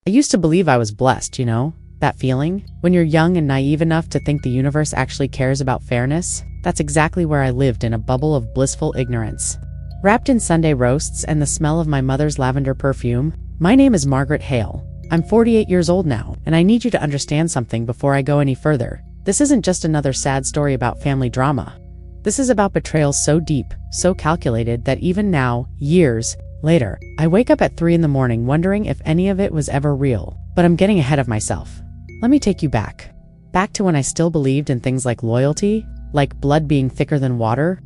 I used to believe I was blessed, that feeling? When you're young and naive enough to think the universe actually cares about fairness? That's exactly where I lived, in a bubble of blissful ignorance. Wrapped in Sunday roasts and the smell of my mother's lavender perfume, my name is Margaret Hale. I'm 48 years old now, and I need you to understand something before I go any further. This isn't just another sad story about family drama. This is about betrayal so deep, so calculated that even now, years later, I wake up at 3 in the morning wondering if any of it was ever real. But I'm getting ahead of myself. Let me take you back. Back to when I still believed in things like loyalty, like blood being thicker than water.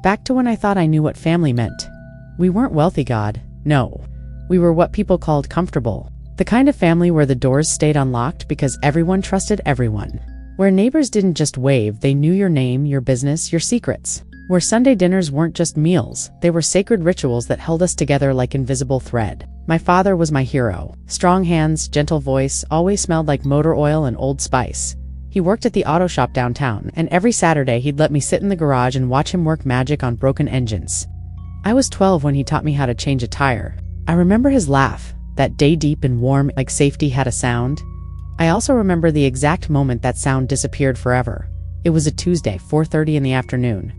Back to when I thought I knew what family meant. We weren't wealthy, God. No. We were what people called comfortable. The kind of family where the doors stayed unlocked because everyone trusted everyone. Where neighbors didn't just wave, they knew your name, your business, your secrets. Where Sunday dinners weren't just meals, they were sacred rituals that held us together like invisible thread. My father was my hero. Strong hands, gentle voice, always smelled like motor oil and Old Spice. He worked at the auto shop downtown, and every Saturday he'd let me sit in the garage and watch him work magic on broken engines. I was 12 when he taught me how to change a tire. I remember his laugh, that day deep and warm, like safety had a sound. I also remember the exact moment that sound disappeared forever. It was a Tuesday, 4:30 in the afternoon.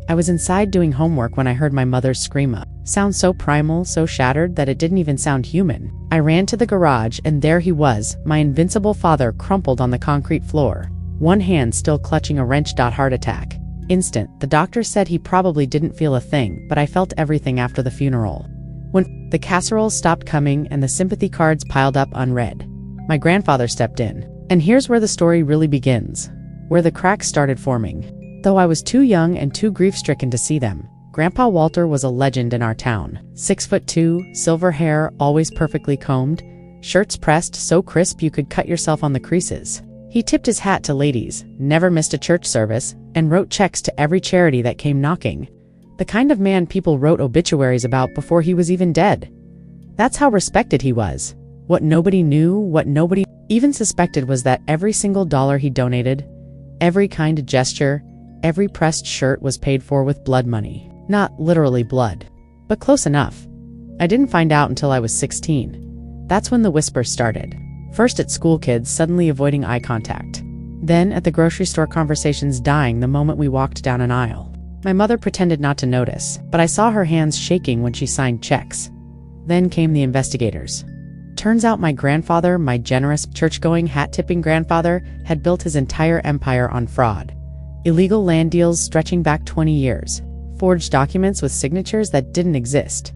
I was inside doing homework when I heard my mother's scream up. Sound so primal, so shattered that it didn't even sound human. I ran to the garage, and there he was, my invincible father, crumpled on the concrete floor. One hand still clutching a wrench. Heart attack. Instant. The doctor said he probably didn't feel a thing, but I felt everything after the funeral. When the casseroles stopped coming and the sympathy cards piled up unread, my grandfather stepped in. And here's where the story really begins, where the cracks started forming. Though I was too young and too grief-stricken to see them, Grandpa Walter was a legend in our town. 6'2", silver hair, always perfectly combed, shirts pressed so crisp you could cut yourself on the creases. He tipped his hat to ladies, never missed a church service, and wrote checks to every charity that came knocking. The kind of man people wrote obituaries about before he was even dead. That's how respected he was. What nobody knew, what nobody even suspected, was that every single dollar he donated, every kind gesture, every pressed shirt was paid for with blood money. Not literally blood, but close enough. I didn't find out until I was 16. That's when the whispers started. First at school, kids suddenly avoiding eye contact. Then at the grocery store, conversations dying the moment we walked down an aisle. My mother pretended not to notice, but I saw her hands shaking when she signed checks. Then came the investigators. Turns out my grandfather, my generous, church-going, hat-tipping grandfather, had built his entire empire on fraud. Illegal land deals stretching back 20 years. Forged documents with signatures that didn't exist.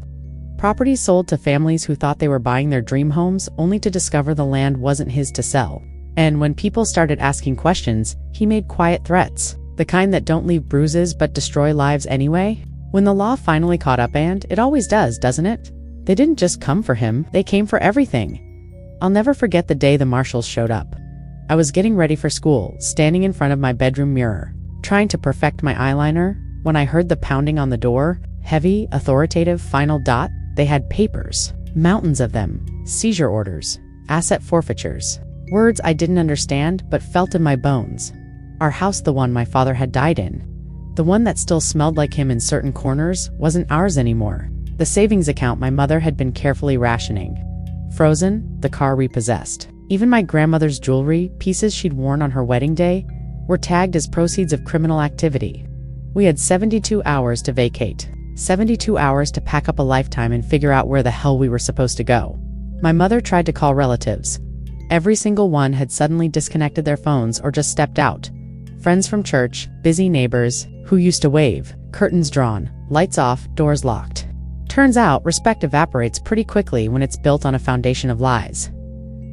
Properties sold to families who thought they were buying their dream homes, only to discover the land wasn't his to sell. And when people started asking questions, he made quiet threats. The kind that don't leave bruises but destroy lives anyway. When the law finally caught up, and it always does, doesn't it? They didn't just come for him, they came for everything. I'll never forget the day the marshals showed up. I was getting ready for school, standing in front of my bedroom mirror, trying to perfect my eyeliner, when I heard the pounding on the door. Heavy, authoritative, final dot. They had papers. Mountains of them. Seizure orders. Asset forfeitures. Words I didn't understand, but felt in my bones. Our house, the one my father had died in, the one that still smelled like him in certain corners, wasn't ours anymore. The savings account my mother had been carefully rationing. Frozen, the car repossessed. Even my grandmother's jewelry, pieces she'd worn on her wedding day, were tagged as proceeds of criminal activity. We had 72 hours to vacate. 72 hours to pack up a lifetime and figure out where the hell we were supposed to go. My mother tried to call relatives. Every single one had suddenly disconnected their phones or just stepped out. Friends from church, busy neighbors, who used to wave, curtains drawn, lights off, doors locked. Turns out, respect evaporates pretty quickly when it's built on a foundation of lies.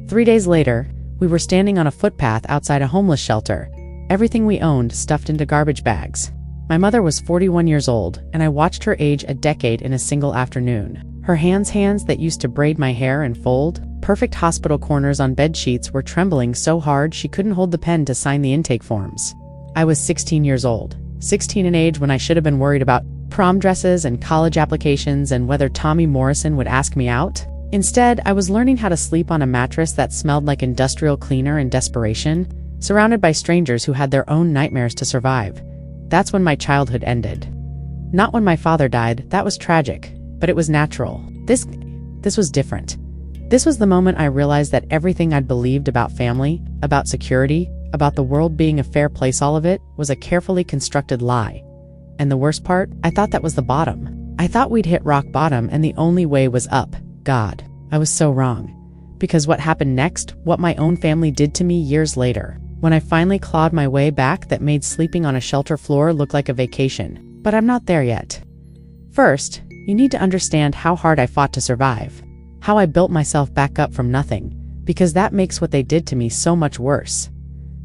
3 days later, we were standing on a footpath outside a homeless shelter, everything we owned stuffed into garbage bags. My mother was 41 years old, and I watched her age a decade in a single afternoon. Her hands that used to braid my hair and fold, perfect hospital corners on bed sheets, were trembling so hard she couldn't hold the pen to sign the intake forms. I was 16 years old. 16, an age when I should have been worried about prom dresses and college applications and whether Tommy Morrison would ask me out. Instead, I was learning how to sleep on a mattress that smelled like industrial cleaner in desperation, surrounded by strangers who had their own nightmares to survive. That's when my childhood ended. Not when my father died. That was tragic, but it was natural. This was different. This was the moment I realized that everything I'd believed about family, about security, about the world being a fair place, all of it was a carefully constructed lie. And the worst part, I thought that was the bottom. I thought we'd hit rock bottom and the only way was up. God, I was so wrong. Because what happened next, what my own family did to me years later, when I finally clawed my way back, that made sleeping on a shelter floor look like a vacation. But I'm not there yet. First, you need to understand how hard I fought to survive. How I built myself back up from nothing, because that makes what they did to me so much worse.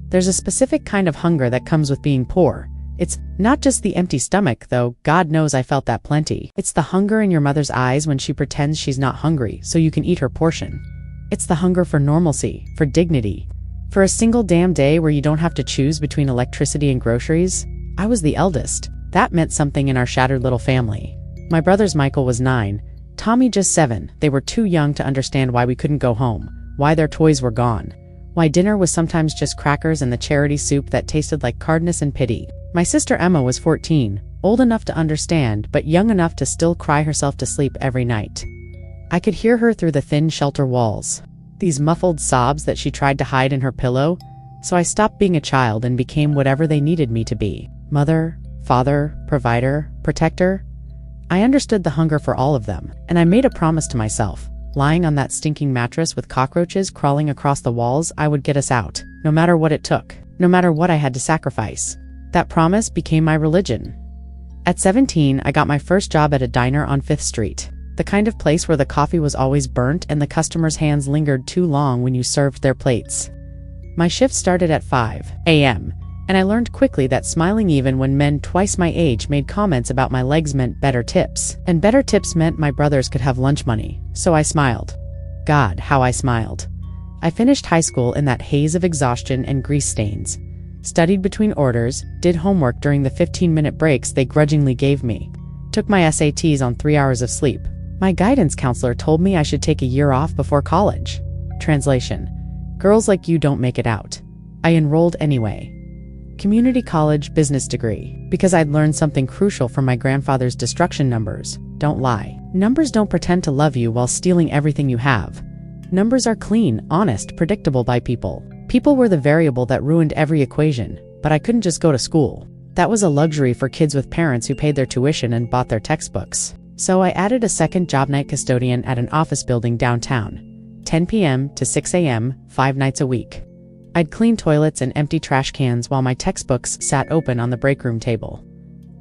There's a specific kind of hunger that comes with being poor. It's not just the empty stomach, though God knows I felt that plenty. It's the hunger in your mother's eyes when she pretends she's not hungry so you can eat her portion. It's the hunger for normalcy, for dignity, for a single damn day where you don't have to choose between electricity and groceries. I was the eldest. That meant something in our shattered little family. My brothers Michael was 9, Tommy just 7. They were too young to understand why we couldn't go home, why their toys were gone, why dinner was sometimes just crackers and the charity soup that tasted like kindness and pity. My sister Emma was 14, old enough to understand but young enough to still cry herself to sleep every night. I could hear her through the thin shelter walls, these muffled sobs that she tried to hide in her pillow, so I stopped being a child and became whatever they needed me to be. Mother, father, provider, protector. I understood the hunger for all of them, and I made a promise to myself. Lying on that stinking mattress with cockroaches crawling across the walls, I would get us out, no matter what it took, no matter what I had to sacrifice. That promise became my religion. At 17, I got my first job at a diner on 5th Street. The kind of place where the coffee was always burnt and the customers' hands lingered too long when you served their plates. My shift started at 5 a.m., and I learned quickly that smiling even when men twice my age made comments about my legs meant better tips, and better tips meant my brothers could have lunch money, so I smiled. God, how I smiled. I finished high school in that haze of exhaustion and grease stains, studied between orders, did homework during the 15-minute breaks they grudgingly gave me, took my SATs on 3 hours of sleep. My guidance counselor told me I should take a year off before college. Translation: girls like you don't make it out. I enrolled anyway. Community college business degree, because I'd learned something crucial from my grandfather's destruction numbers. Don't lie. Numbers don't pretend to love you while stealing everything you have. Numbers are clean, honest, predictable by people. People were the variable that ruined every equation, but I couldn't just go to school. That was a luxury for kids with parents who paid their tuition and bought their textbooks. So I added a second job, night custodian at an office building downtown. 10 p.m. to 6 a.m., 5 nights a week. I'd clean toilets and empty trash cans while my textbooks sat open on the break room table.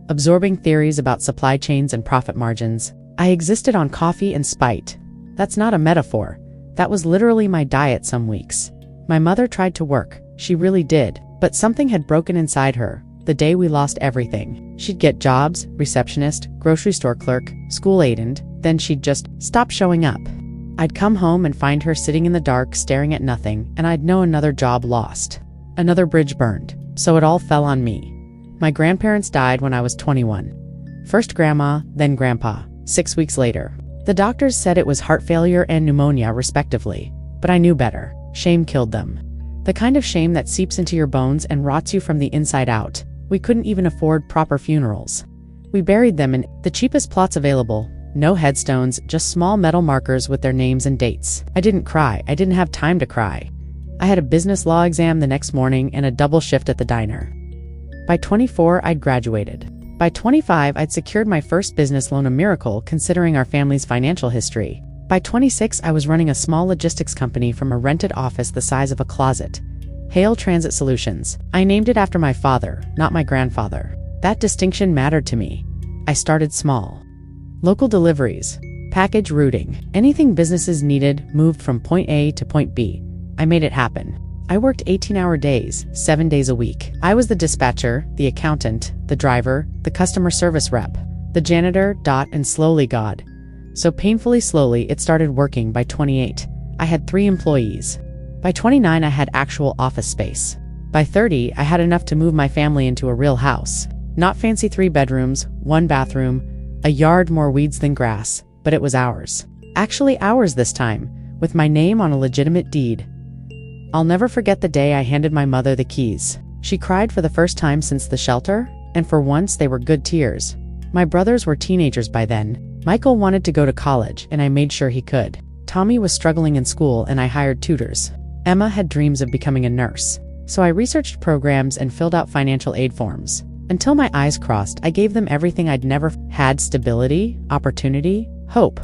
Absorbing theories about supply chains and profit margins, I existed on coffee and spite. That's not a metaphor. That was literally my diet some weeks. My mother tried to work. She really did. But something had broken inside her. The day we lost everything. She'd get jobs, receptionist, grocery store clerk, school aide, and then she'd just stop showing up. I'd come home and find her sitting in the dark staring at nothing, and I'd know another job lost. Another bridge burned. So it all fell on me. My grandparents died when I was 21. First grandma, then grandpa, 6 weeks later. The doctors said it was heart failure and pneumonia, respectively. But I knew better. Shame killed them. The kind of shame that seeps into your bones and rots you from the inside out. We couldn't even afford proper funerals. We buried them in the cheapest plots available. No headstones, just small metal markers with their names and dates. I didn't cry. I didn't have time to cry. I had a business law exam the next morning and a double shift at the diner. By 24, I'd graduated. By 25, I'd secured my first business loan, a miracle considering our family's financial history. By 26, I was running a small logistics company from a rented office the size of a closet. Hale Transit Solutions. I named it after my father, not my grandfather. That distinction mattered to me. I started small. Local deliveries, package routing, anything businesses needed moved from point A to point B. I made it happen. I worked 18-hour days, 7 days a week. I was the dispatcher, the accountant, the driver, the customer service rep, the janitor, and slowly God. So painfully slowly it started working. By 28, I had 3 employees. By 29, I had actual office space. By 30, I had enough to move my family into a real house. Not fancy 3 bedrooms, 1 bathroom, a yard, more weeds than grass, but it was ours. Actually ours this time, with my name on a legitimate deed. I'll never forget the day I handed my mother the keys. She cried for the first time since the shelter, and for once they were good tears. My brothers were teenagers by then. Michael wanted to go to college, and I made sure he could. Tommy was struggling in school and I hired tutors. Emma had dreams of becoming a nurse. So I researched programs and filled out financial aid forms. Until my eyes crossed, I gave them everything I'd never had: stability, opportunity, hope.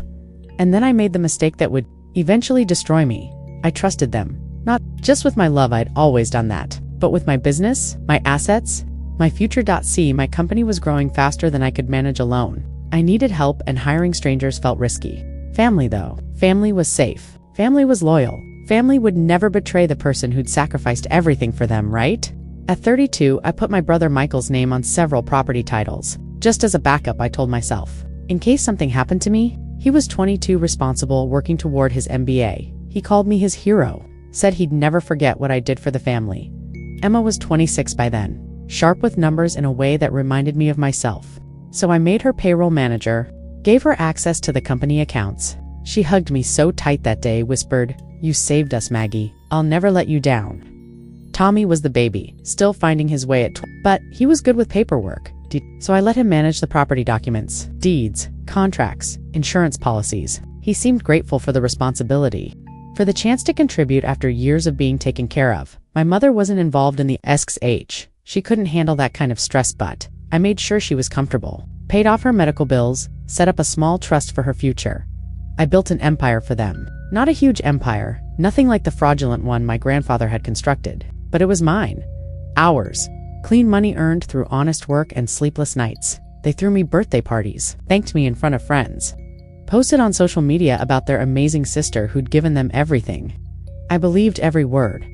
And then I made the mistake that would eventually destroy me. I trusted them. Not just with my love, I'd always done that, but with my business, my assets, my future. My company was growing faster than I could manage alone. I needed help, and hiring strangers felt risky. Family though. Family was safe. Family was loyal. Family would never betray the person who'd sacrificed everything for them, right? At 32, I put my brother Michael's name on several property titles. Just as a backup, I told myself, in case something happened to me. He was 22, responsible, working toward his MBA. He called me his hero, said he'd never forget what I did for the family. Emma was 26 by then, sharp with numbers in a way that reminded me of myself. So I made her payroll manager, gave her access to the company accounts. She hugged me so tight that day, whispered, "You saved us, Maggie. I'll never let you down." Tommy was the baby, still finding his way but he was good with paperwork. So I let him manage the property documents, deeds, contracts, insurance policies. He seemed grateful for the responsibility, for the chance to contribute after years of being taken care of. My mother wasn't involved in the SH. She couldn't handle that kind of stress, but I made sure she was comfortable, paid off her medical bills, set up a small trust for her future. I built an empire for them. Not a huge empire, nothing like the fraudulent one my grandfather had constructed, but it was mine. Ours. Clean money earned through honest work and sleepless nights. They threw me birthday parties, thanked me in front of friends, posted on social media about their amazing sister who'd given them everything. I believed every word.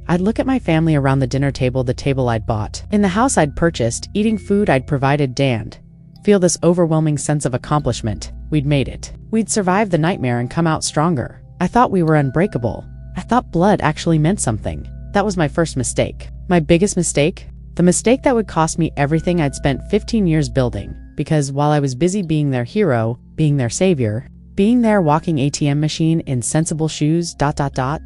I'd look at my family around the dinner table, the table I'd bought, in the house I'd purchased, eating food I'd provided, and feel this overwhelming sense of accomplishment. We'd made it. We'd survived the nightmare and come out stronger. I thought we were unbreakable. I thought blood actually meant something. That was my first mistake. My biggest mistake? The mistake that would cost me everything I'd spent 15 years building. Because while I was busy being their hero, being their savior, being their walking ATM machine in sensible shoes,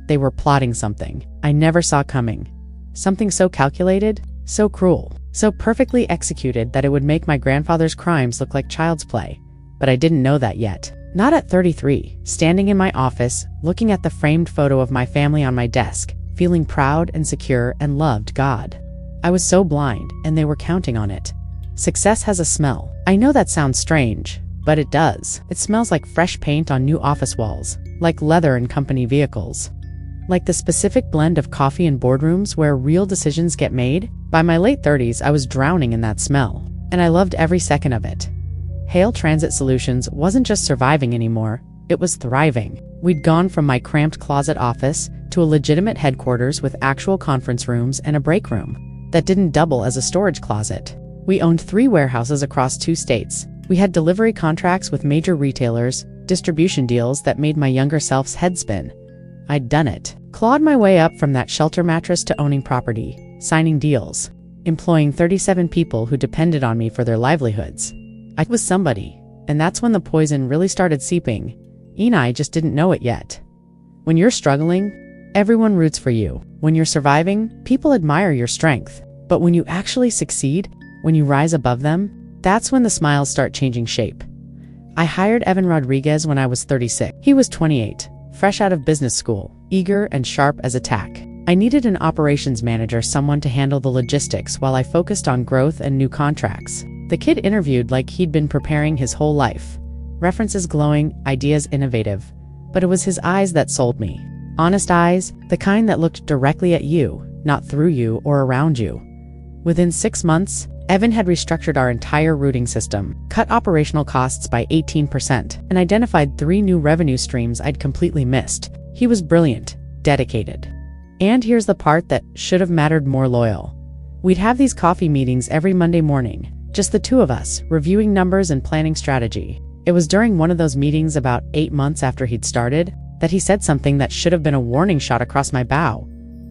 they were plotting something I never saw coming. Something so calculated, so cruel, so perfectly executed that it would make my grandfather's crimes look like child's play. But I didn't know that yet. Not at 33, standing in my office, looking at the framed photo of my family on my desk, feeling proud and secure and loved. God. I was so blind, and they were counting on it. Success has a smell. I know that sounds strange, but it does. It smells like fresh paint on new office walls, like leather in company vehicles, like the specific blend of coffee in boardrooms where real decisions get made. By my late 30s, I was drowning in that smell, and I loved every second of it. Hale Transit Solutions wasn't just surviving anymore, it was thriving. We'd gone from my cramped closet office to a legitimate headquarters with actual conference rooms and a break room that didn't double as a storage closet. We owned 3 warehouses across 2 states. We had delivery contracts with major retailers, distribution deals that made my younger self's head spin. I'd done it. Clawed my way up from that shelter mattress to owning property, signing deals, employing 37 people who depended on me for their livelihoods. I was somebody, and that's when the poison really started seeping. I just didn't know it yet. When you're struggling, everyone roots for you. When you're surviving, people admire your strength. But when you actually succeed, when you rise above them, that's when the smiles start changing shape. I hired Evan Rodriguez when I was 36. He was 28, fresh out of business school, eager and sharp as a tack. I needed an operations manager, someone to handle the logistics while I focused on growth and new contracts. The kid interviewed like he'd been preparing his whole life. References glowing, ideas innovative. But it was his eyes that sold me. Honest eyes, the kind that looked directly at you, not through you or around you. Within 6 months, Evan had restructured our entire routing system, cut operational costs by 18%, and identified 3 new revenue streams I'd completely missed. He was brilliant, dedicated. And here's the part that should have mattered more: loyal. We'd have these coffee meetings every Monday morning, just the 2 of us, reviewing numbers and planning strategy. It was during one of those meetings, about 8 months after he'd started, that he said something that should have been a warning shot across my bow.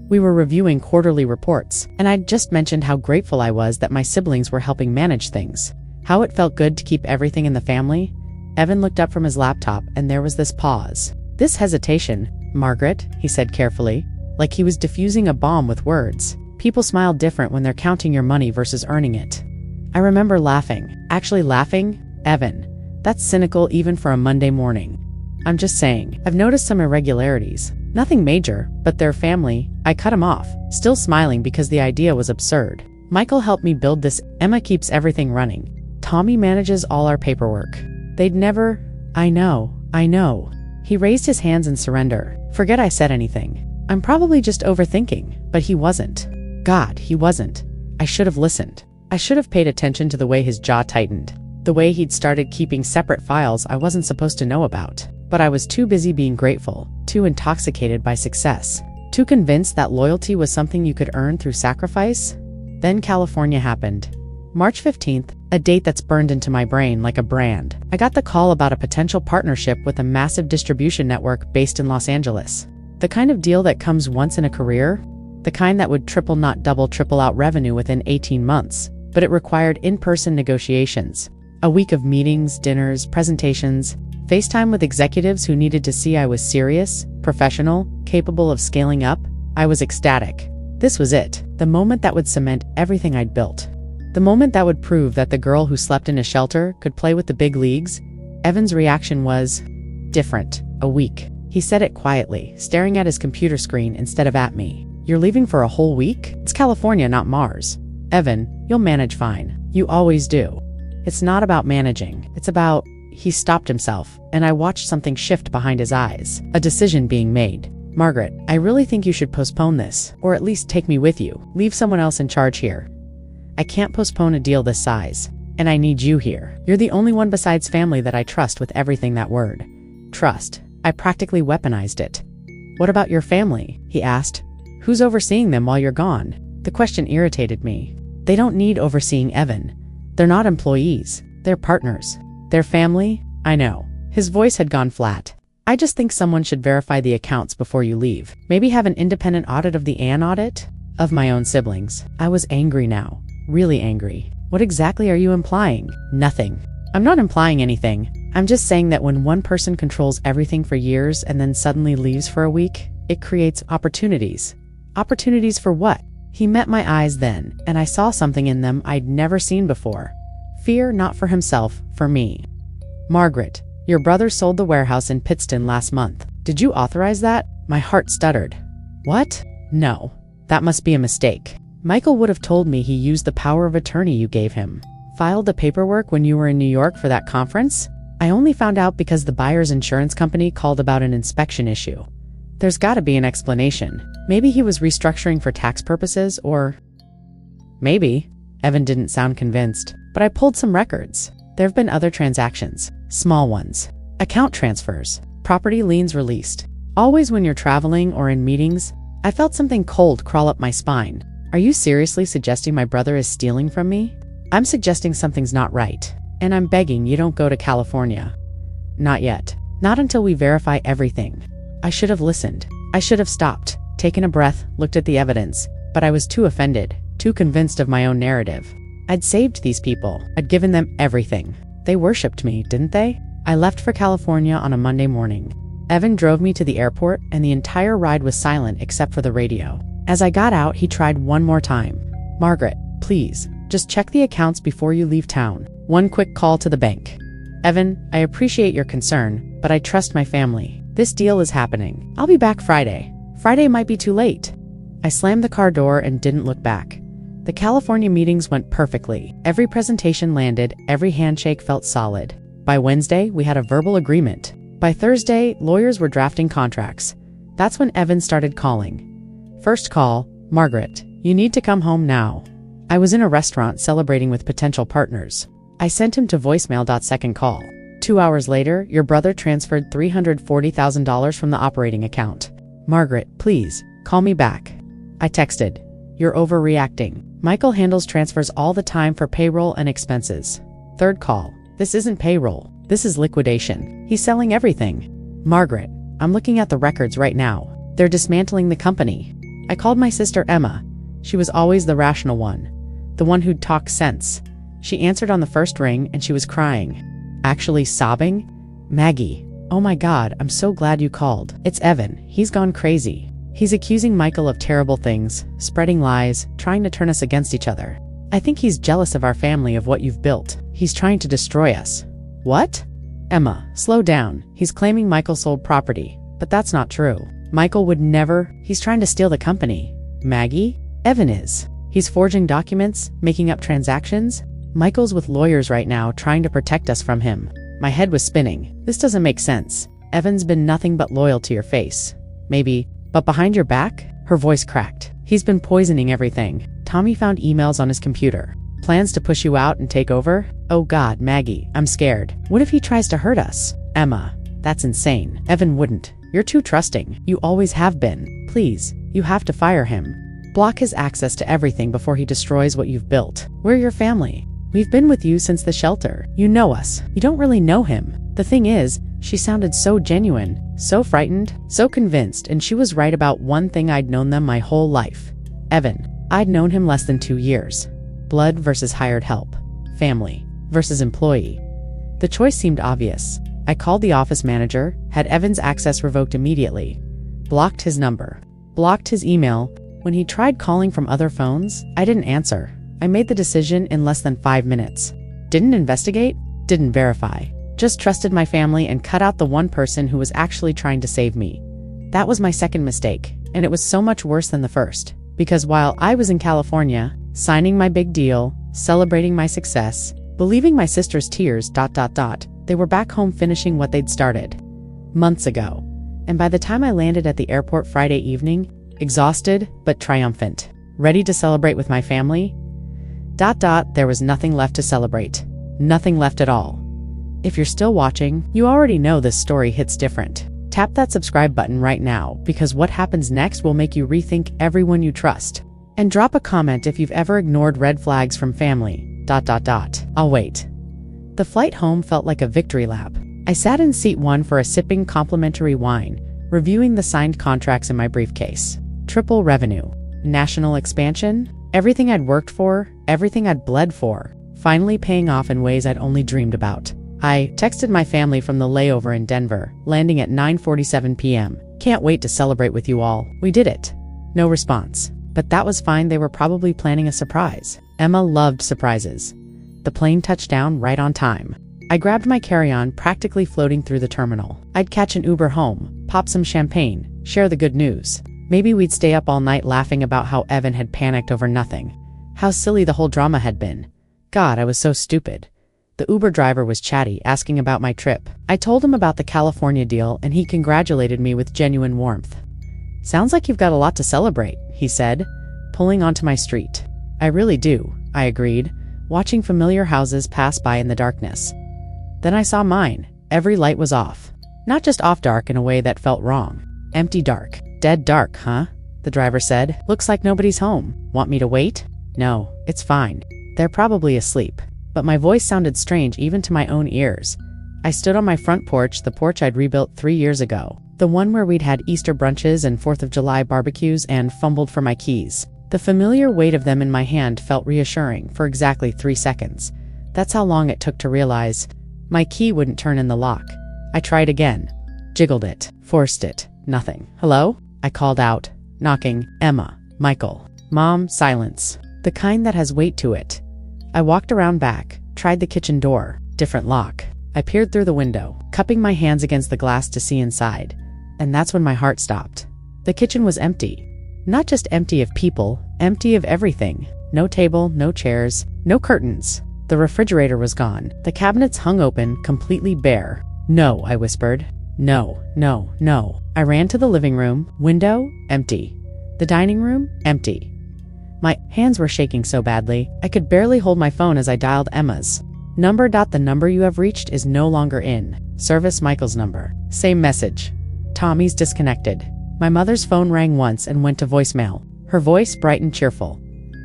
We were reviewing quarterly reports, and I'd just mentioned how grateful I was that my siblings were helping manage things, how it felt good to keep everything in the family. Evan looked up from his laptop, and there was this pause, this hesitation. "Margaret," he said carefully, like he was diffusing a bomb with words. "People smile different when they're counting your money versus earning it." I remember laughing. Actually laughing. "Evan, that's cynical even for a Monday morning." I'm just saying. I've noticed some irregularities. Nothing major, but their family. I cut him off, still smiling because the idea was absurd. Michael helped me build this. Emma keeps everything running. Tommy manages all our paperwork. They'd never. I know. He raised his hands in surrender. Forget I said anything. I'm probably just overthinking, but he wasn't. God, he wasn't. I should have listened. I should have paid attention to the way his jaw tightened. The way he'd started keeping separate files I wasn't supposed to know about. But I was too busy being grateful, too intoxicated by success, too convinced that loyalty was something you could earn through sacrifice. Then California happened. March 15th, a date that's burned into my brain like a brand. I got the call about a potential partnership with a massive distribution network based in Los Angeles. The kind of deal that comes once in a career. The kind that would triple not double triple out revenue within 18 months. But it required in-person negotiations. A week of meetings, dinners, presentations, FaceTime with executives who needed to see I was serious, professional, capable of scaling up. I was ecstatic. This was it. The moment that would cement everything I'd built. The moment that would prove that the girl who slept in a shelter could play with the big leagues. Evan's reaction was different. A week. He said it quietly, staring at his computer screen instead of at me. You're leaving for a whole week? It's California, not Mars. Evan, you'll manage fine. You always do. It's not about managing. It's about... He stopped himself, and I watched something shift behind his eyes. A decision being made. Margaret, I really think you should postpone this, or at least take me with you. Leave someone else in charge here. I can't postpone a deal this size, and I need you here. You're the only one besides family that I trust with everything. That word. Trust. I practically weaponized it. What about your family? He asked. Who's overseeing them while you're gone? The question irritated me. They don't need overseeing, Evan. They're not employees. They're partners. Their family? I know. His voice had gone flat. I just think someone should verify the accounts before you leave. Maybe have an independent audit of the audit? Of my own siblings. I was angry now. Really angry. What exactly are you implying? Nothing. I'm not implying anything. I'm just saying that when one person controls everything for years and then suddenly leaves for a week, it creates opportunities. Opportunities for what? He met my eyes then, and I saw something in them I'd never seen before. Fear not for himself, for me. Margaret, your brother sold the warehouse in Pittston last month. Did you authorize that? My heart stuttered. What? No. That must be a mistake. Michael would have told me he used the power of attorney you gave him. Filed the paperwork when you were in New York for that conference? I only found out because the buyer's insurance company called about an inspection issue. There's gotta be an explanation. Maybe he was restructuring for tax purposes, or... Maybe. Evan didn't sound convinced, but I pulled some records. There have been other transactions. Small ones. Account transfers. Property liens released. Always when you're traveling or in meetings, I felt something cold crawl up my spine. Are you seriously suggesting my brother is stealing from me? I'm suggesting something's not right. And I'm begging you don't go to California. Not yet. Not until we verify everything. I should have listened. I should have stopped, taken a breath, looked at the evidence, but I was too offended, too convinced of my own narrative. I'd saved these people. I'd given them everything. They worshipped me, didn't they? I left for California on a Monday morning. Evan drove me to the airport, and the entire ride was silent except for the radio. As I got out, he tried one more time. Margaret, please, just check the accounts before you leave town. One quick call to the bank. Evan, I appreciate your concern, but I trust my family. This deal is happening. I'll be back Friday. Friday might be too late. I slammed the car door and didn't look back. The California meetings went perfectly. Every presentation landed, every handshake felt solid. By Wednesday, we had a verbal agreement. By Thursday, lawyers were drafting contracts. That's when Evan started calling. First call, Margaret, you need to come home now. I was in a restaurant celebrating with potential partners. I sent him to voicemail. Second call. 2 hours later, your brother transferred $340,000 from the operating account. Margaret, please, call me back. I texted. You're overreacting. Michael handles transfers all the time for payroll and expenses. Third call. This isn't payroll. This is liquidation. He's selling everything. Margaret, I'm looking at the records right now. They're dismantling the company. I called my sister Emma. She was always the rational one. The one who'd talk sense. She answered on the first ring and she was crying. Actually sobbing? Maggie. Oh my God, I'm so glad you called. It's Evan. He's gone crazy. He's accusing Michael of terrible things, spreading lies, trying to turn us against each other. I think he's jealous of our family, of what you've built. He's trying to destroy us. What? Emma, slow down. He's claiming Michael sold property. But that's not true. Michael would never. He's trying to steal the company. Maggie? Evan is. He's forging documents, making up transactions. Michael's with lawyers right now trying to protect us from him. My head was spinning. This doesn't make sense. Evan's been nothing but loyal to your face. Maybe. But behind your back? Her voice cracked. He's been poisoning everything. Tommy found emails on his computer. Plans to push you out and take over? Oh God, Maggie, I'm scared. What if he tries to hurt us? Emma, that's insane. Evan wouldn't. You're too trusting. You always have been. Please, you have to fire him. Block his access to everything before he destroys what you've built. We're your family. We've been with you since the shelter. You know us. You don't really know him. The thing is, she sounded so genuine, so frightened, so convinced, and she was right about one thing. I'd known them my whole life. Evan. I'd known him less than 2 years. Blood versus hired help. Family versus employee. The choice seemed obvious. I called the office manager, had Evan's access revoked immediately. Blocked his number. Blocked his email. When he tried calling from other phones, I didn't answer. I made the decision in less than 5 minutes. Didn't investigate, didn't verify. Just trusted my family and cut out the one person who was actually trying to save me. That was my second mistake, and it was so much worse than the first. Because while I was in California, signing my big deal, celebrating my success, believing my sister's tears, they were back home finishing what they'd started months ago. And by the time I landed at the airport Friday evening, exhausted but triumphant, ready to celebrate with my family, there was nothing left to celebrate. Nothing left at all. If you're still watching, you already know this story hits different. Tap that subscribe button right now, because what happens next will make you rethink everyone you trust. And drop a comment if you've ever ignored red flags from family. I'll wait. The flight home felt like a victory lap. I sat in seat 1 for a sipping complimentary wine, reviewing the signed contracts in my briefcase. Triple revenue. National expansion. Everything I'd worked for, everything I'd bled for, finally paying off in ways I'd only dreamed about. I texted my family from the layover in Denver, landing at 9:47 p.m. Can't wait to celebrate with you all. We did it. No response. But that was fine. They were probably planning a surprise. Emma loved surprises. The plane touched down right on time. I grabbed my carry-on, practically floating through the terminal. I'd catch an Uber home, pop some champagne, share the good news. Maybe we'd stay up all night laughing about how Evan had panicked over nothing. How silly the whole drama had been. God, I was so stupid. The Uber driver was chatty, asking about my trip. I told him about the California deal, and he congratulated me with genuine warmth. Sounds like you've got a lot to celebrate, he said, pulling onto my street. I really do, I agreed, watching familiar houses pass by in the darkness. Then I saw mine. Every light was off. Not just off dark in a way that felt wrong. Empty dark. Dead dark, huh? The driver said. Looks like nobody's home. Want me to wait? No, it's fine. They're probably asleep. But my voice sounded strange even to my own ears. I stood on my front porch, the porch I'd rebuilt 3 years ago. The one where we'd had Easter brunches and 4th of July barbecues and fumbled for my keys. The familiar weight of them in my hand felt reassuring for exactly 3 seconds. That's how long it took to realize my key wouldn't turn in the lock. I tried again. Jiggled it. Forced it. Nothing. Hello? I called out. Knocking. Emma. Michael. Mom. Silence. The kind that has weight to it. I walked around back. Tried the kitchen door. Different lock. I peered through the window, cupping my hands against the glass to see inside. And that's when my heart stopped. The kitchen was empty. Not just empty of people, empty of everything. No table, no chairs, no curtains. The refrigerator was gone. The cabinets hung open, completely bare. No, I whispered. No, no, no. I ran to the living room. Window, empty. The dining room, empty. My hands were shaking so badly, I could barely hold my phone as I dialed Emma's. Number. The number you have reached is no longer in service. Michael's number. Same message. Tommy's disconnected. My mother's phone rang once and went to voicemail. Her voice bright and cheerful.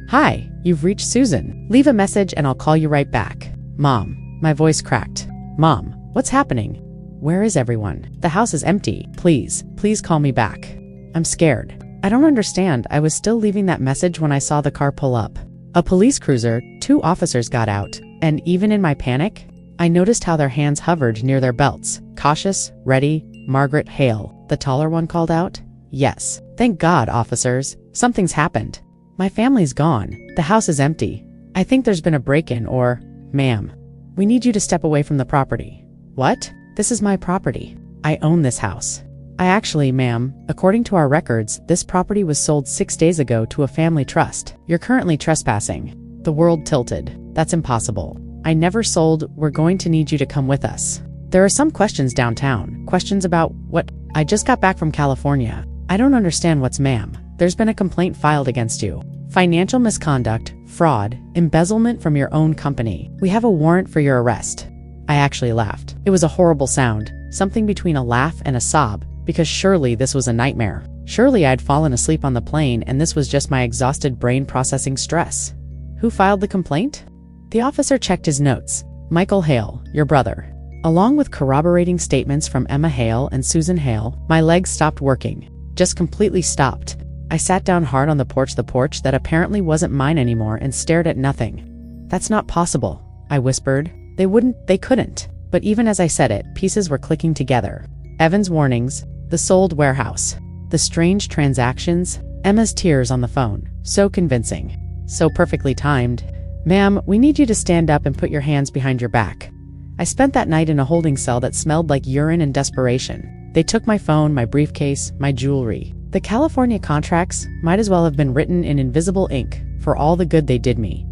Hi, you've reached Susan. Leave a message and I'll call you right back. Mom. My voice cracked. Mom, what's happening? Where is everyone? The house is empty. Please call me back. I'm scared. I don't understand. I was still leaving that message when I saw the car pull up. A police cruiser, 2 officers got out, and even in my panic, I noticed how their hands hovered near their belts. Cautious, ready, Margaret Hale, the taller one called out. Yes. Thank God, officers. Something's happened. My family's gone. The house is empty. I think there's been a break-in or, ma'am, we need you to step away from the property. What? This is my property. I own this house. I actually, ma'am, according to our records, this property was sold 6 days ago to a family trust. You're currently trespassing. The world tilted. That's impossible. I never sold. We're going to need you to come with us. There are some questions downtown. Questions about what? I just got back from California. I don't understand what's ma'am. There's been a complaint filed against you. Financial misconduct, fraud, embezzlement from your own company. We have a warrant for your arrest. I actually laughed. It was a horrible sound, something between a laugh and a sob, because surely this was a nightmare. Surely I'd fallen asleep on the plane and this was just my exhausted brain processing stress. Who filed the complaint? The officer checked his notes. Michael Hale, your brother. Along with corroborating statements from Emma Hale and Susan Hale, my legs stopped working. Just completely stopped. I sat down hard on the porch that apparently wasn't mine anymore, and stared at nothing. That's not possible, I whispered. They couldn't. But even as I said it, pieces were clicking together. Evan's warnings, the sold warehouse, the strange transactions, Emma's tears on the phone. So convincing. So perfectly timed. Ma'am, we need you to stand up and put your hands behind your back. I spent that night in a holding cell that smelled like urine and desperation. They took my phone, my briefcase, my jewelry. The California contracts might as well have been written in invisible ink for all the good they did me.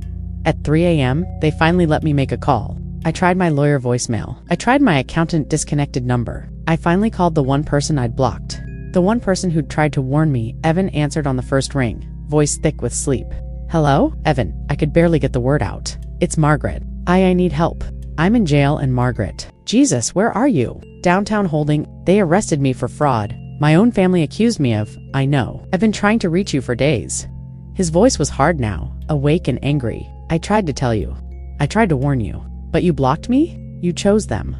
At 3 a.m., they finally let me make a call. I tried my lawyer voicemail. I tried my accountant disconnected number. I finally called the one person I'd blocked. The one person who'd tried to warn me. Evan answered on the first ring, voice thick with sleep. Hello? Evan. I could barely get the word out. It's Margaret. I need help. I'm in jail and Margaret. Jesus, where are you? Downtown holding. They arrested me for fraud. My own family accused me of. I know. I've been trying to reach you for days. His voice was hard now, awake and angry. I tried to tell you. I tried to warn you. But you blocked me? You chose them.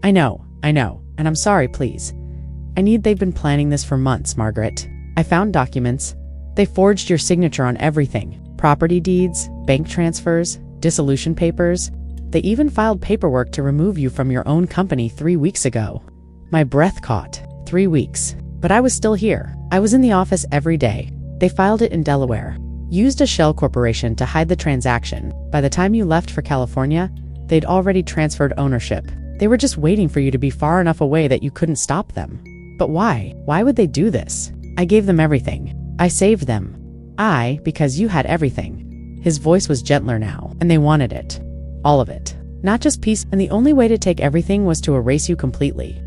I know, and I'm sorry, please. They've been planning this for months, Margaret. I found documents. They forged your signature on everything. Property deeds, bank transfers, dissolution papers. They even filed paperwork to remove you from your own company 3 weeks ago. My breath caught. 3 weeks. But I was still here. I was in the office every day. They filed it in Delaware. Used a shell corporation to hide the transaction. By the time you left for California, they'd already transferred ownership. They were just waiting for you to be far enough away that you couldn't stop them. But why? Why would they do this? I gave them everything. I saved them. Because you had everything. His voice was gentler now, and they wanted it. All of it. Not just piece, and the only way to take everything was to erase you completely.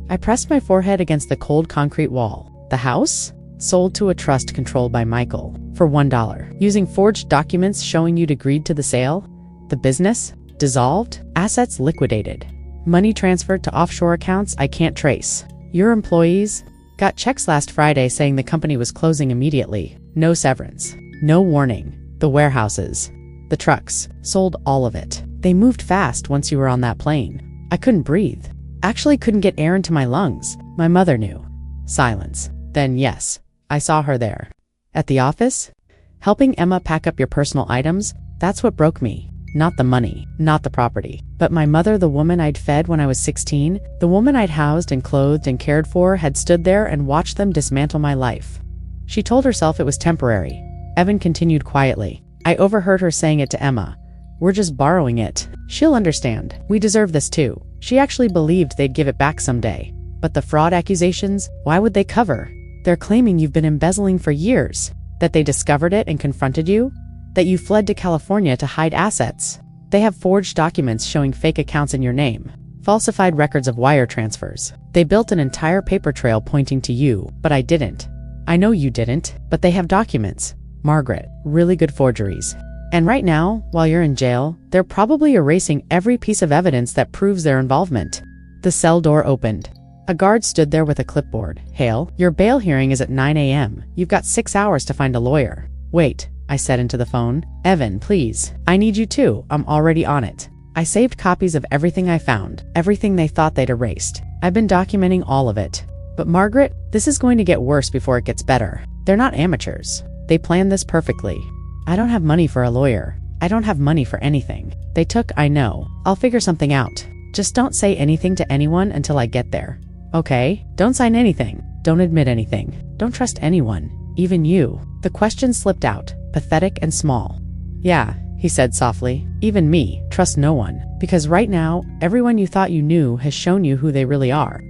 I pressed my forehead against the cold concrete wall. The house? Sold to a trust controlled by Michael for $1, using forged documents showing you'd agreed to the sale. The business? Dissolved. Assets liquidated. Money transferred to offshore accounts I can't trace. Your employees got checks last Friday saying the company was closing immediately. No severance. No warning. The warehouses. The trucks. Sold all of it. They moved fast once you were on that plane. I couldn't breathe. Actually couldn't get air into my lungs. My mother knew. Silence. Then yes, I saw her there. At the office? Helping Emma pack up your personal items? That's what broke me. Not the money, not the property. But my mother, the woman I'd fed when I was 16, the woman I'd housed and clothed and cared for, had stood there and watched them dismantle my life. She told herself it was temporary. Evan continued quietly. I overheard her saying it to Emma. We're just borrowing it. She'll understand. We deserve this too. She actually believed they'd give it back someday. But the fraud accusations, why would they cover? They're claiming you've been embezzling for years. That they discovered it and confronted you? That you fled to California to hide assets. They have forged documents showing fake accounts in your name. Falsified records of wire transfers. They built an entire paper trail pointing to you, but I didn't. I know you didn't, but they have documents. Margaret, really good forgeries. And right now, while you're in jail, they're probably erasing every piece of evidence that proves their involvement. The cell door opened. A guard stood there with a clipboard. Hale, your bail hearing is at 9 a.m. You've got 6 hours to find a lawyer. Wait, I said into the phone. Evan, please. I need you too. I'm already on it. I saved copies of everything I found, everything they thought they'd erased. I've been documenting all of it. But Margaret, this is going to get worse before it gets better. They're not amateurs. They planned this perfectly. I don't have money for a lawyer. I don't have money for anything. They took, I know. I'll figure something out. Just don't say anything to anyone until I get there. Okay? Don't sign anything. Don't admit anything. Don't trust anyone. Even you. The question slipped out, pathetic and small. Yeah, he said softly. Even me, trust no one. Because right now, everyone you thought you knew has shown you who they really are.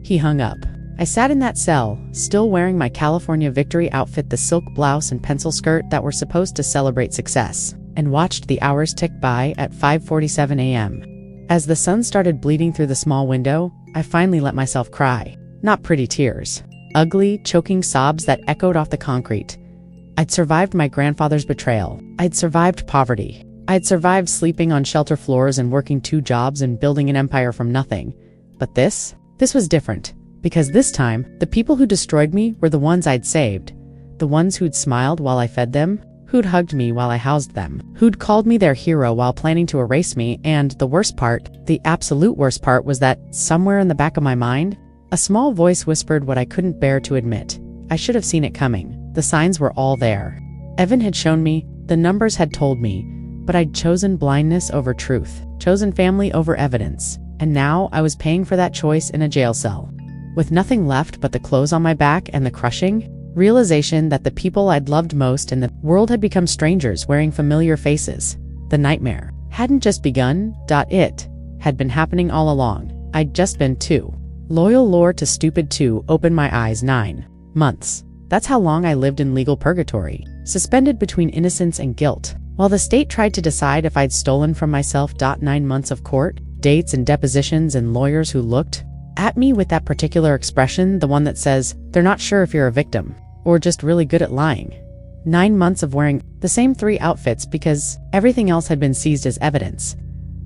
He hung up. I sat in that cell, still wearing my California victory outfit, the silk blouse and pencil skirt that were supposed to celebrate success, and watched the hours tick by at 5:47 a.m. As the sun started bleeding through the small window, I finally let myself cry. Not pretty tears. Ugly, choking sobs that echoed off the concrete. I'd survived my grandfather's betrayal. I'd survived poverty. I'd survived sleeping on shelter floors and working 2 jobs and building an empire from nothing. But this was different. Because this time, the people who destroyed me were the ones I'd saved. The ones who'd smiled while I fed them, who'd hugged me while I housed them, who'd called me their hero while planning to erase me, and the worst part, the absolute worst part, was that somewhere in the back of my mind, a small voice whispered what I couldn't bear to admit. I should have seen it coming. The signs were all there. Evan had shown me, the numbers had told me, but I'd chosen blindness over truth, chosen family over evidence, and now I was paying for that choice in a jail cell. With nothing left but the clothes on my back and the crushing realization that the people I'd loved most in the world had become strangers wearing familiar faces. The nightmare hadn't just begun, it had been happening all along. I'd just been too loyal to stupid to open my eyes. 9 months. That's how long I lived in legal purgatory, suspended between innocence and guilt, while the state tried to decide if I'd stolen from myself. 9 months of court, dates and depositions and lawyers who looked at me with that particular expression, the one that says, they're not sure if you're a victim, or just really good at lying. 9 months of wearing the same 3 outfits because everything else had been seized as evidence.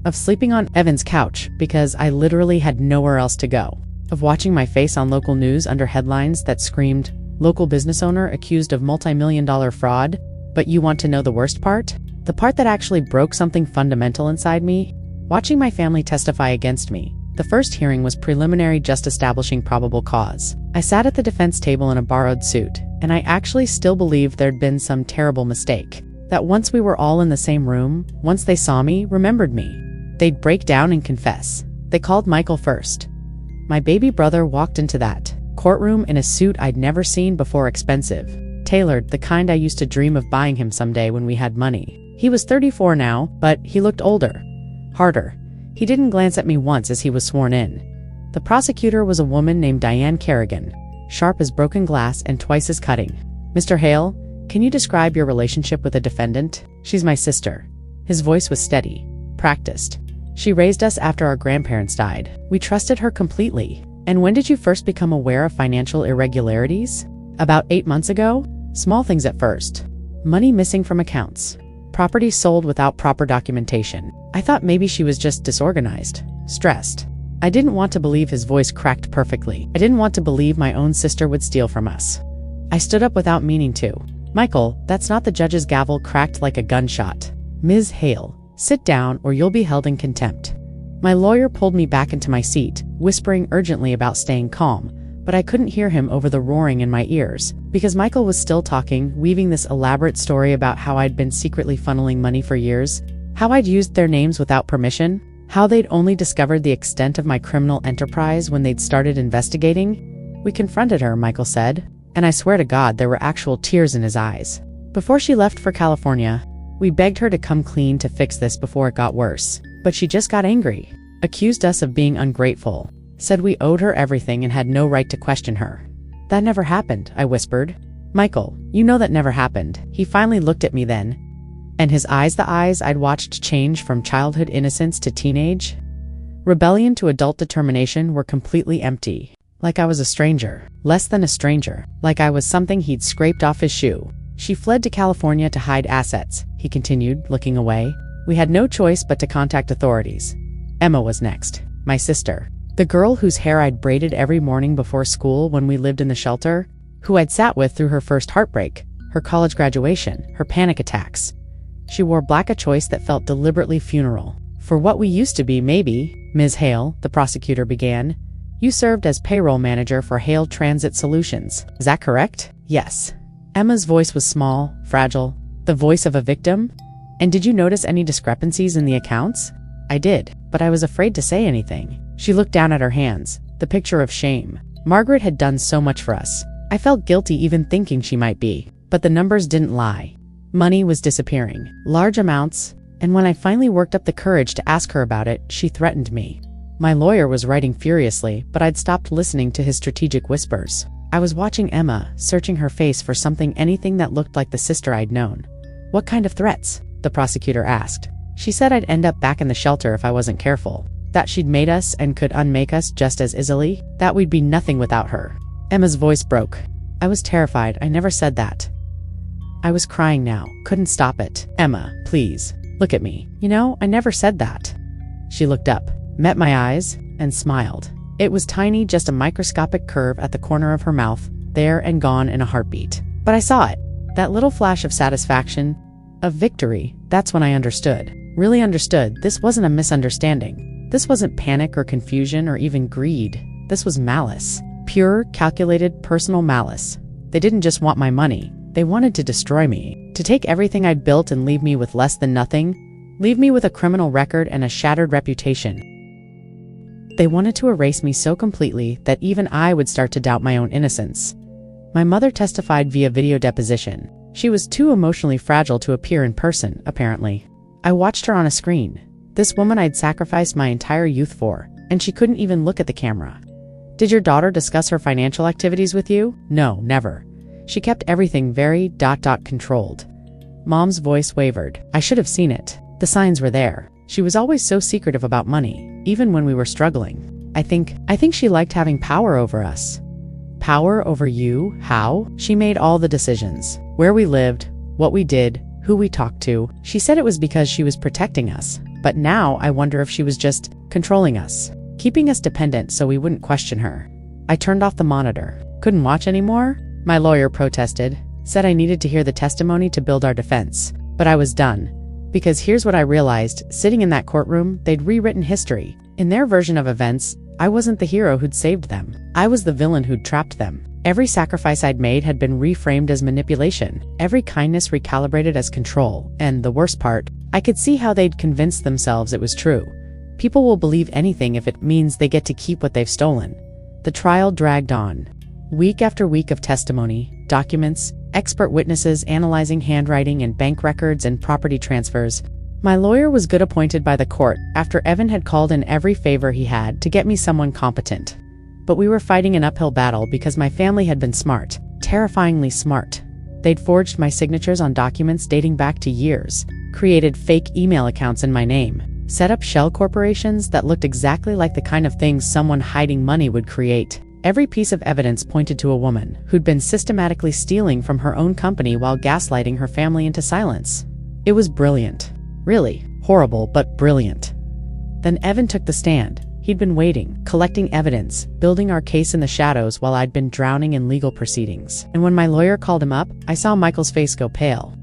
Of sleeping on Evan's couch because I literally had nowhere else to go. Of watching my face on local news under headlines that screamed, local business owner accused of multi-million-dollar fraud. But you want to know the worst part? The part that actually broke something fundamental inside me? Watching my family testify against me. The first hearing was preliminary, just establishing probable cause. I sat at the defense table in a borrowed suit, and I actually still believed there'd been some terrible mistake. That once we were all in the same room, once they saw me, remembered me, they'd break down and confess. They called Michael first. My baby brother walked into that courtroom in a suit I'd never seen before, expensive, tailored, the kind I used to dream of buying him someday when we had money. He was 34 now, but he looked older, harder. He didn't glance at me once as he was sworn in. The prosecutor was a woman named Diane Kerrigan, sharp as broken glass and twice as cutting. Mr. Hale, can you describe your relationship with the defendant? She's my sister. His voice was steady, practiced. She raised us after our grandparents died. We trusted her completely. And when did you first become aware of financial irregularities? About 8 months ago? Small things at first. Money missing from accounts. Property sold without proper documentation. I thought maybe she was just disorganized, stressed. I didn't want to believe. His voice cracked perfectly. I didn't want to believe my own sister would steal from us. I stood up without meaning to. Michael, that's not. The judge's gavel cracked like a gunshot. Ms. Hale, sit down or you'll be held in contempt. My lawyer pulled me back into my seat, whispering urgently about staying calm, but I couldn't hear him over the roaring in my ears, because Michael was still talking, weaving this elaborate story about how I'd been secretly funneling money for years, how I'd used their names without permission, how they'd only discovered the extent of my criminal enterprise when they'd started investigating. We confronted her, Michael said, and I swear to God there were actual tears in his eyes. Before she left for California, we begged her to come clean to fix this before it got worse. But she just got angry, accused us of being ungrateful, said we owed her everything and had no right to question her. That never happened, I whispered. Michael, you know that never happened. He finally looked at me then, and his eyes, the eyes I'd watched change from childhood innocence to teenage rebellion to adult determination, were completely empty. Like I was a stranger, less than a stranger, like I was something he'd scraped off his shoe. She fled to California to hide assets, he continued, looking away. We had no choice but to contact authorities. Emma was next, my sister. The girl whose hair I'd braided every morning before school when we lived in the shelter, who I'd sat with through her first heartbreak, her college graduation, her panic attacks. She wore black, a choice that felt deliberately funeral. For what we used to be, maybe. Ms. Hale, the prosecutor began, you served as payroll manager for Hale Transit Solutions. Is that correct? Yes. Emma's voice was small, fragile, the voice of a victim. And did you notice any discrepancies in the accounts? I did, but I was afraid to say anything. She looked down at her hands, the picture of shame. Margaret had done so much for us. I felt guilty even thinking she might be, but the numbers didn't lie. Money was disappearing, large amounts, and when I finally worked up the courage to ask her about it, she threatened me. My lawyer was writing furiously, but I'd stopped listening to his strategic whispers. I was watching Emma, searching her face for anything that looked like the sister I'd known. "What kind of threats?" the prosecutor asked. She said I'd end up back in the shelter if I wasn't careful, that she'd made us and could unmake us just as easily, that we'd be nothing without her. Emma's voice broke. I was terrified. I never said that. I was crying now, couldn't stop it. "Emma, please, look at me. I never said that." She looked up, met my eyes, and smiled. It was tiny, just a microscopic curve at the corner of her mouth, there and gone in a heartbeat. But I saw it. That little flash of satisfaction, of victory. That's when I understood. Really understood. This wasn't a misunderstanding. This wasn't panic or confusion or even greed. This was malice. Pure, calculated, personal malice. They didn't just want my money. They wanted to destroy me. To take everything I'd built and leave me with less than nothing. Leave me with a criminal record and a shattered reputation. They wanted to erase me so completely that even I would start to doubt my own innocence. My mother testified via video deposition. She was too emotionally fragile to appear in person, apparently. I watched her on a screen. This woman I'd sacrificed my entire youth for, and she couldn't even look at the camera. "Did your daughter discuss her financial activities with you?" "No, never. She kept everything very controlled." Mom's voice wavered. I should have seen it. The signs were there. She was always so secretive about money, even when we were struggling. I think she liked having power over us. Power over you? How? She made all the decisions. Where we lived, what we did, who we talked to. She said it was because she was protecting us. But now I wonder if she was just controlling us, keeping us dependent so we wouldn't question her. I turned off the monitor. Couldn't watch anymore? My lawyer protested, said I needed to hear the testimony to build our defense. But I was done. Because here's what I realized. Sitting in that courtroom, they'd rewritten history. In their version of events, I wasn't the hero who'd saved them. I was the villain who'd trapped them. Every sacrifice I'd made had been reframed as manipulation. Every kindness recalibrated as control. And the worst part, I could see how they'd convinced themselves it was true. People will believe anything if it means they get to keep what they've stolen. The trial dragged on. Week after week of testimony, documents, expert witnesses analyzing handwriting and bank records and property transfers. My lawyer was good appointed by the court after Evan had called in every favor he had to get me someone competent. But we were fighting an uphill battle because my family had been smart, terrifyingly smart. They'd forged my signatures on documents dating back to years, created fake email accounts in my name, set up shell corporations that looked exactly like the kind of things someone hiding money would create. Every piece of evidence pointed to a woman who'd been systematically stealing from her own company while gaslighting her family into silence. It was brilliant. Really, horrible, but brilliant. Then Evan took the stand. He'd been waiting, collecting evidence, building our case in the shadows while I'd been drowning in legal proceedings. And when my lawyer called him up, I saw Michael's face go pale.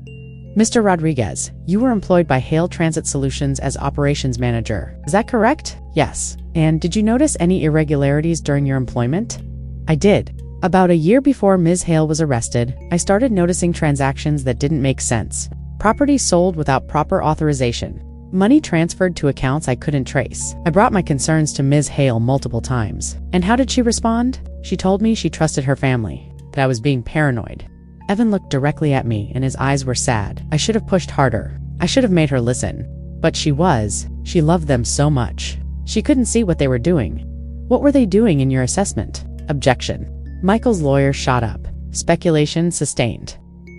"Mr. Rodriguez, you were employed by Hale Transit Solutions as operations manager. Is that correct?" "Yes. And did you notice any irregularities during your employment?" "I did. About a year before Ms. Hale was arrested, I started noticing transactions that didn't make sense. Property sold without proper authorization. Money transferred to accounts I couldn't trace. I brought my concerns to Ms. Hale multiple times. And how did she respond? She told me she trusted her family, that I was being paranoid." Evan looked directly at me and his eyes were sad. I should have pushed harder. I should have made her listen. But she loved them so much. She couldn't see what they were doing. "What were they doing in your assessment?" "Objection." Michael's lawyer shot up. Speculation sustained.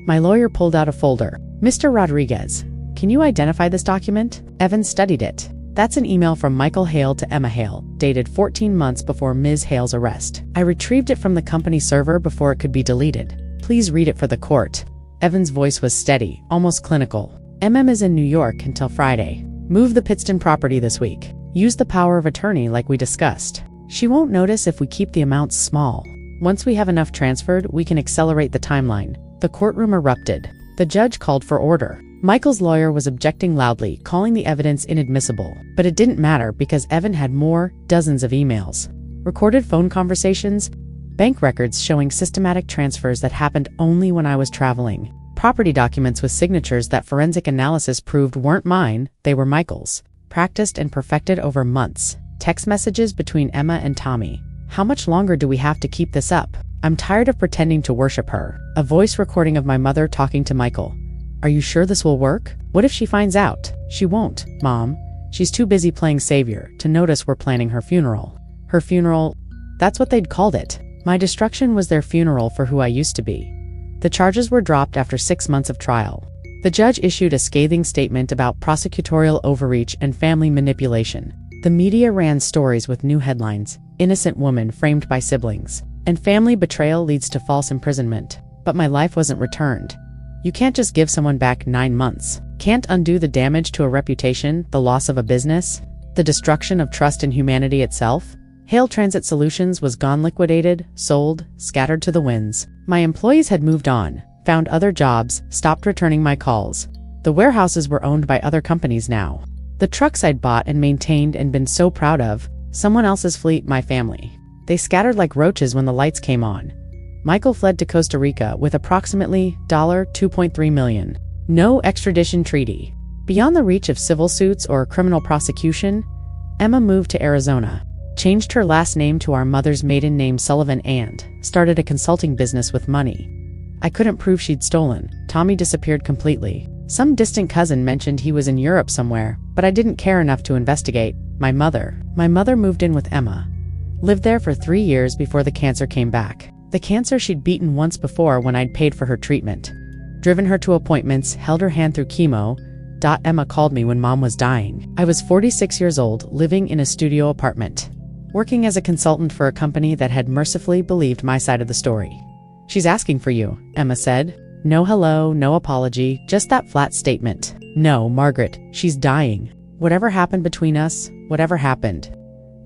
My lawyer pulled out a folder. "Mr. Rodriguez, can you identify this document?" Evan studied it. "That's an email from Michael Hale to Emma Hale, dated 14 months before Ms. Hale's arrest. I retrieved it from the company server before it could be deleted. Please read it for the court." Evan's voice was steady, almost clinical. "MM is in New York until Friday. Move the Pittston property this week. Use the power of attorney like we discussed. She won't notice if we keep the amounts small. Once we have enough transferred, we can accelerate the timeline." The courtroom erupted. The judge called for order. Michael's lawyer was objecting loudly, calling the evidence inadmissible. But it didn't matter because Evan had dozens of emails, recorded phone conversations, bank records showing systematic transfers that happened only when I was traveling, property documents with signatures that forensic analysis proved weren't mine, they were Michael's, practiced and perfected over months, text messages between Emma and Tommy. "How much longer do we have to keep this up? I'm tired of pretending to worship her." A voice recording of my mother talking to Michael. Are you sure this will work? What if she finds out? She won't, Mom. She's too busy playing savior to notice we're planning her funeral. Her funeral? That's what they'd called it. My destruction was their funeral for who I used to be. The charges were dropped after 6 months of trial. The judge issued a scathing statement about prosecutorial overreach and family manipulation. The media ran stories with new headlines: innocent woman framed by siblings, and family betrayal leads to false imprisonment. But my life wasn't returned. You can't just give someone back 9 months. Can't undo the damage to a reputation, the loss of a business, the destruction of trust in humanity itself. Hail Transit Solutions was gone, liquidated, sold, scattered to the winds. My employees had moved on, found other jobs, stopped returning my calls. The warehouses were owned by other companies now. The trucks I'd bought and maintained and been so proud of, someone else's fleet, my family. They scattered like roaches when the lights came on. Michael fled to Costa Rica with approximately $2.3 million. No extradition treaty. Beyond the reach of civil suits or criminal prosecution, Emma moved to Arizona, changed her last name to our mother's maiden name Sullivan, and started a consulting business with money I couldn't prove she'd stolen. Tommy disappeared completely. Some distant cousin mentioned he was in Europe somewhere, but I didn't care enough to investigate. My mother moved in with Emma. Lived there for 3 years before the cancer came back. The cancer she'd beaten once before when I'd paid for her treatment. Driven her to appointments, held her hand through chemo. Emma called me when Mom was dying. I was 46 years old, living in a studio apartment, working as a consultant for a company that had mercifully believed my side of the story. She's asking for you, Emma said. No hello, no apology, just that flat statement. No, Margaret, she's dying. Whatever happened between us, whatever happened.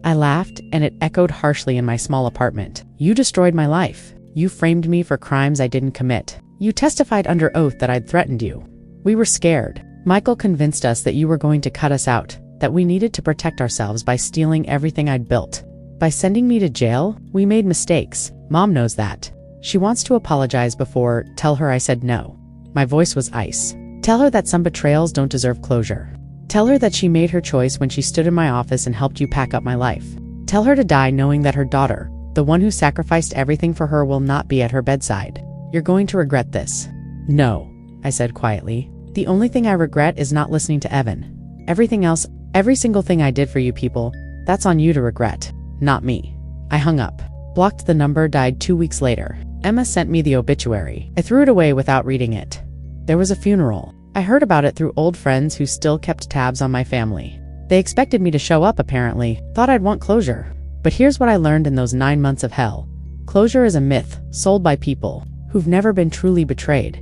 I laughed, and it echoed harshly in my small apartment. You destroyed my life. You framed me for crimes I didn't commit. You testified under oath that I'd threatened you. We were scared. Michael convinced us that you were going to cut us out, that we needed to protect ourselves by stealing everything I'd built. By sending me to jail, we made mistakes. Mom knows that. She wants to apologize before, tell her I said no. My voice was ice. Tell her that some betrayals don't deserve closure. Tell her that she made her choice when she stood in my office and helped you pack up my life. Tell her to die knowing that her daughter, the one who sacrificed everything for her, will not be at her bedside. You're going to regret this. No, I said quietly. The only thing I regret is not listening to Evan. Everything else, every single thing I did for you people, that's on you to regret, not me. I hung up. Blocked the number, died 2 weeks later. Emma sent me the obituary. I threw it away without reading it. There was a funeral. I heard about it through old friends who still kept tabs on my family. They expected me to show up apparently, thought I'd want closure. But here's what I learned in those 9 months of hell. Closure is a myth, sold by people who've never been truly betrayed.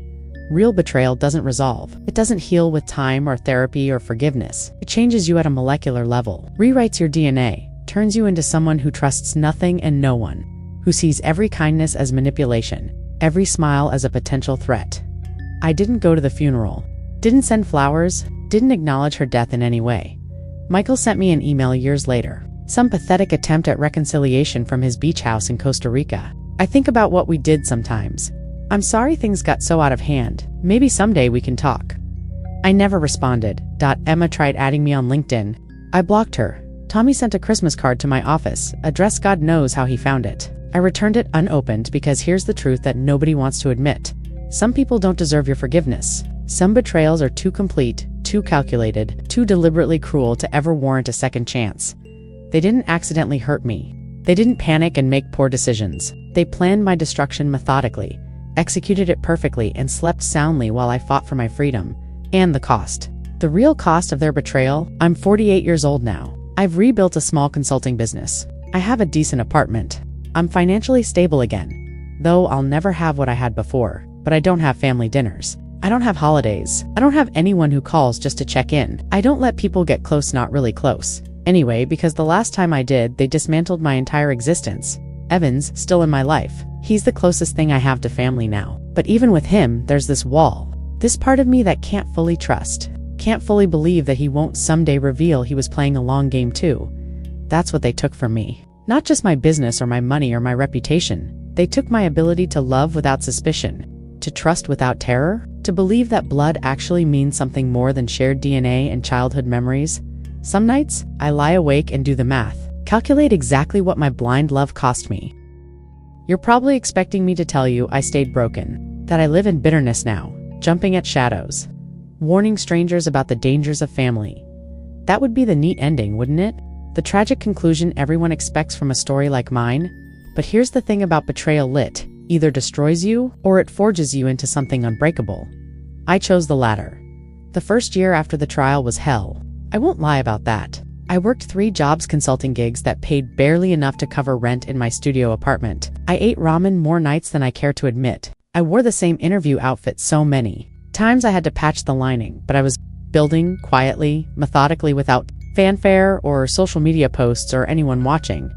Real betrayal doesn't resolve. It doesn't heal with time or therapy or forgiveness. It changes you at a molecular level, rewrites your DNA, turns you into someone who trusts nothing and no one, who sees every kindness as manipulation, every smile as a potential threat. I didn't go to the funeral, didn't send flowers, didn't acknowledge her death in any way. Michael sent me an email years later, some pathetic attempt at reconciliation from his beach house in Costa Rica. I think about what we did sometimes. I'm sorry things got so out of hand. Maybe someday we can talk. I never responded. Emma tried adding me on LinkedIn. I blocked her. Tommy sent a Christmas card to my office, address God knows how he found it. I returned it unopened because here's the truth that nobody wants to admit. Some people don't deserve your forgiveness. Some betrayals are too complete, too calculated, too deliberately cruel to ever warrant a second chance. They didn't accidentally hurt me. They didn't panic and make poor decisions. They planned my destruction methodically, executed it perfectly, and slept soundly while I fought for my freedom. And the cost. The real cost of their betrayal. I'm 48 years old now. I've rebuilt a small consulting business. I have a decent apartment. I'm financially stable again. Though I'll never have what I had before. But I don't have family dinners. I don't have holidays. I don't have anyone who calls just to check in. I don't let people get close, not really close. Anyway, because the last time I did, they dismantled my entire existence. Evan's still in my life. He's the closest thing I have to family now. But even with him, there's this wall. This part of me that can't fully trust. Can't fully believe that he won't someday reveal he was playing a long game too. That's what they took from me. Not just my business or my money or my reputation. They took my ability to love without suspicion, to trust without terror, to believe that blood actually means something more than shared DNA and childhood memories. Some nights, I lie awake and do the math, calculate exactly what my blind love cost me. You're probably expecting me to tell you I stayed broken, that I live in bitterness now, jumping at shadows, warning strangers about the dangers of family. That would be the neat ending, wouldn't it? The tragic conclusion everyone expects from a story like mine. But here's the thing about Betrayal Lit: either destroys you, or it forges you into something unbreakable. I chose the latter. The first year after the trial was hell. I won't lie about that. I worked 3 jobs, consulting gigs that paid barely enough to cover rent in my studio apartment. I ate ramen more nights than I care to admit. I wore the same interview outfit so many times I had to patch the lining, but I was building quietly, methodically, without fanfare or social media posts or anyone watching.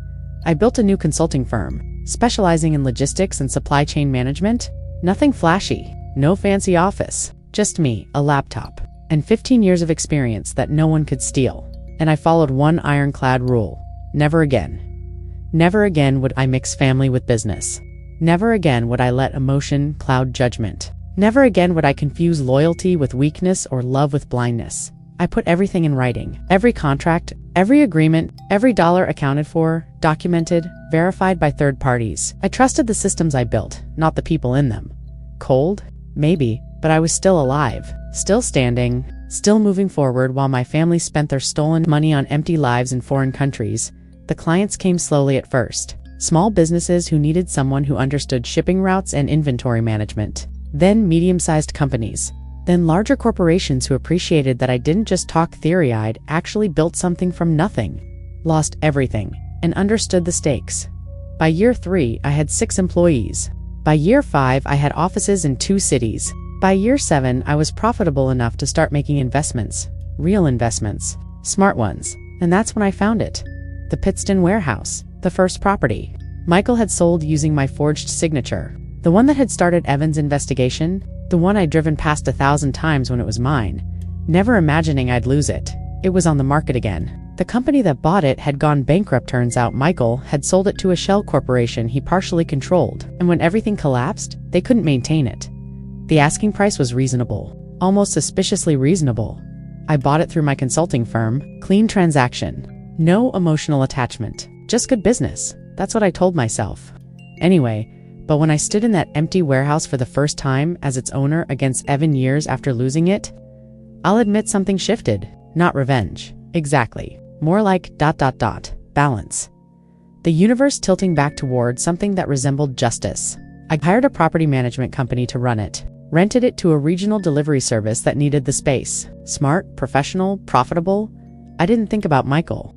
I built a new consulting firm, specializing in logistics and supply chain management. Nothing flashy, no fancy office, just me, a laptop, and 15 years of experience that no one could steal. And I followed one ironclad rule: never again. Never again would I mix family with business. Never again would I let emotion cloud judgment. Never again would I confuse loyalty with weakness or love with blindness. I put everything in writing. Every contract, every agreement, every dollar accounted for, documented, verified by third parties. I trusted the systems I built, not the people in them. Cold? Maybe, but I was still alive, still standing, still moving forward while my family spent their stolen money on empty lives in foreign countries. The clients came slowly at first. Small businesses who needed someone who understood shipping routes and inventory management. Then medium-sized companies. Then larger corporations who appreciated that I didn't just talk theory-eyed, actually built something from nothing, lost everything, and understood the stakes. By year 3, I had 6 employees. By year 5, I had offices in 2 cities. By year 7, I was profitable enough to start making investments. Real investments. Smart ones. And that's when I found it. The Pittston warehouse. The first property. Michael had sold using my forged signature. The one that had started Evan's investigation. The one I'd driven past 1,000 times when it was mine, never imagining I'd lose it. It was on the market again. The company that bought it had gone bankrupt. Turns out Michael had sold it to a shell corporation he partially controlled, and when everything collapsed, they couldn't maintain it. The asking price was reasonable, almost suspiciously reasonable. I bought it through my consulting firm. Clean transaction. No emotional attachment. Just good business. That's what I told myself. Anyway, but when I stood in that empty warehouse for the first time as its owner against Evan years after losing it, I'll admit something shifted. Not revenge. Exactly. More like ... balance. The universe tilting back toward something that resembled justice. I hired a property management company to run it. Rented it to a regional delivery service that needed the space. Smart, professional, profitable. I didn't think about Michael.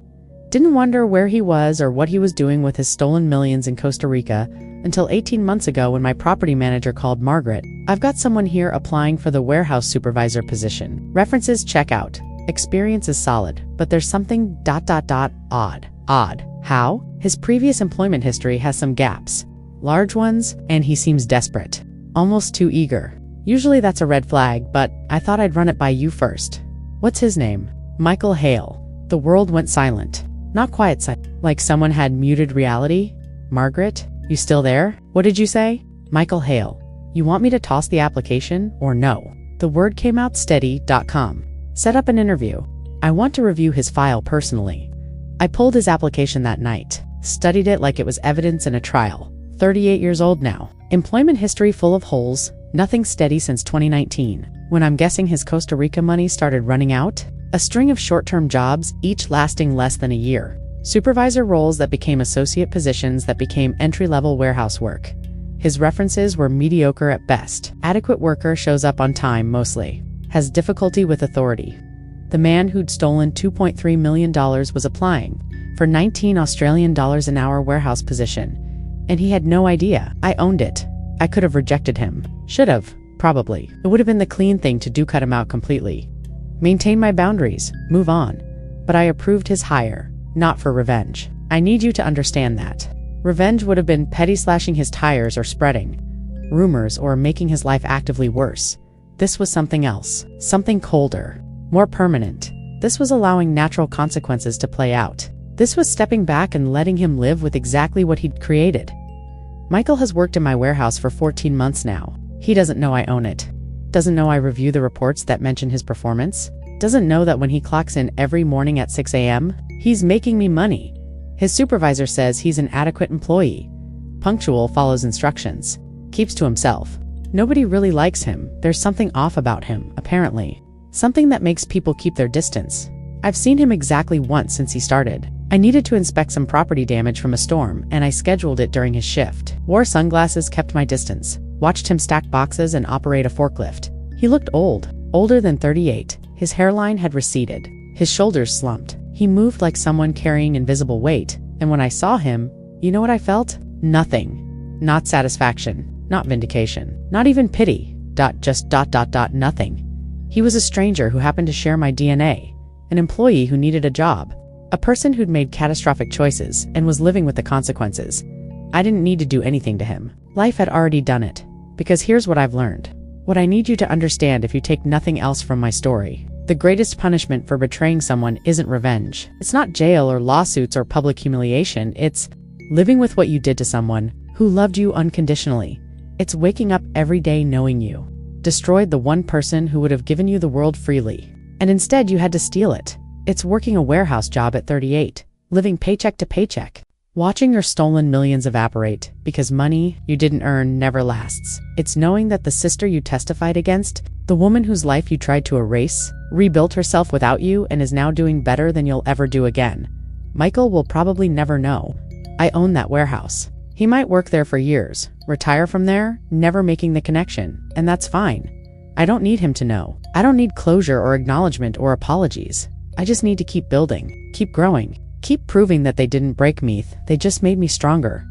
Didn't wonder where he was or what he was doing with his stolen millions in Costa Rica until 18 months ago when my property manager called. Margaret, I've got someone here applying for the warehouse supervisor position. References check out. Experience is solid, but there's something ... odd. Odd. How? His previous employment history has some gaps. Large ones, and he seems desperate. Almost too eager. Usually that's a red flag, but I thought I'd run it by you first. What's his name? Michael Hale. The world went silent. Not quiet silent. Like someone had muted reality. Margaret, you still there? What did you say? Michael Hale. You want me to toss the application, or no? The word came out steady.com. Set up an interview. I want to review his file personally. I pulled his application that night. Studied it like it was evidence in a trial. 38 years old now. Employment history full of holes. Nothing steady since 2019, when I'm guessing his Costa Rica money started running out. A string of short-term jobs, each lasting less than a year. Supervisor roles that became associate positions that became entry-level warehouse work. His references were mediocre at best. Adequate worker, shows up on time mostly. Has difficulty with authority. The man who'd stolen $2.3 million was applying for 19 Australian dollars an hour warehouse position. And he had no idea. I owned it. I could have rejected him. Should have, probably. It would have been the clean thing to do, cut him out completely. Maintain my boundaries, move on. But I approved his hire, not for revenge. I need you to understand that. Revenge would have been petty, slashing his tires or spreading rumors or making his life actively worse. This was something else, something colder, more permanent. This was allowing natural consequences to play out. This was stepping back and letting him live with exactly what he'd created. Michael has worked in my warehouse for 14 months now. He doesn't know I own it. Doesn't know I review the reports that mention his performance. Doesn't know that when he clocks in every morning at 6 a.m., he's making me money. His supervisor says he's an adequate employee. Punctual, follows instructions. Keeps to himself. Nobody really likes him. There's something off about him, apparently. Something that makes people keep their distance. I've seen him exactly once since he started. I needed to inspect some property damage from a storm, and I scheduled it during his shift. Wore sunglasses, kept my distance. Watched him stack boxes and operate a forklift. He looked old, older than 38. His hairline had receded. His shoulders slumped. He moved like someone carrying invisible weight. And when I saw him, you know what I felt? Nothing. Not satisfaction. Not vindication. Not even pity. Nothing. He was a stranger who happened to share my DNA. An employee who needed a job. A person who'd made catastrophic choices and was living with the consequences. I didn't need to do anything to him. Life had already done it. Because here's what I've learned. What I need you to understand if you take nothing else from my story. The greatest punishment for betraying someone isn't revenge. It's not jail or lawsuits or public humiliation. It's living with what you did to someone who loved you unconditionally. It's waking up every day knowing you destroyed the one person who would have given you the world freely. And instead you had to steal it. It's working a warehouse job at 38, living paycheck to paycheck. Watching your stolen millions evaporate because money you didn't earn never lasts. It's knowing that the sister you testified against, the woman whose life you tried to erase, rebuilt herself without you and is now doing better than you'll ever do again. Michael will probably never know. I own that warehouse. He might work there for years, retire from there, never making the connection, and that's fine. I don't need him to know. I don't need closure or acknowledgement or apologies. I just need to keep building, keep growing, keep proving that they didn't break me, they just made me stronger.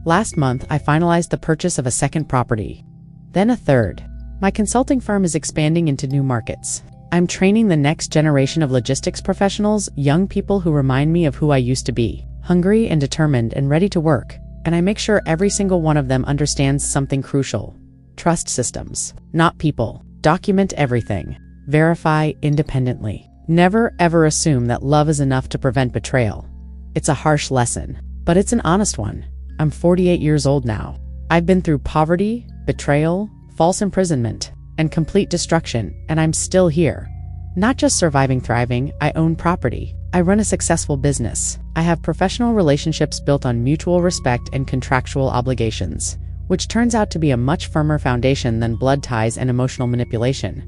Last month, I finalized the purchase of a second property, then a third. My consulting firm is expanding into new markets. I'm training the next generation of logistics professionals, young people who remind me of who I used to be, hungry and determined and ready to work. And I make sure every single one of them understands something crucial. Trust systems, not people. Document everything. Verify independently. Never ever assume that love is enough to prevent betrayal. It's a harsh lesson, but it's an honest one. I'm 48 years old now. I've been through poverty, betrayal, false imprisonment, and complete destruction, and I'm still here. Not just surviving, thriving, I own property. I run a successful business. I have professional relationships built on mutual respect and contractual obligations, which turns out to be a much firmer foundation than blood ties and emotional manipulation.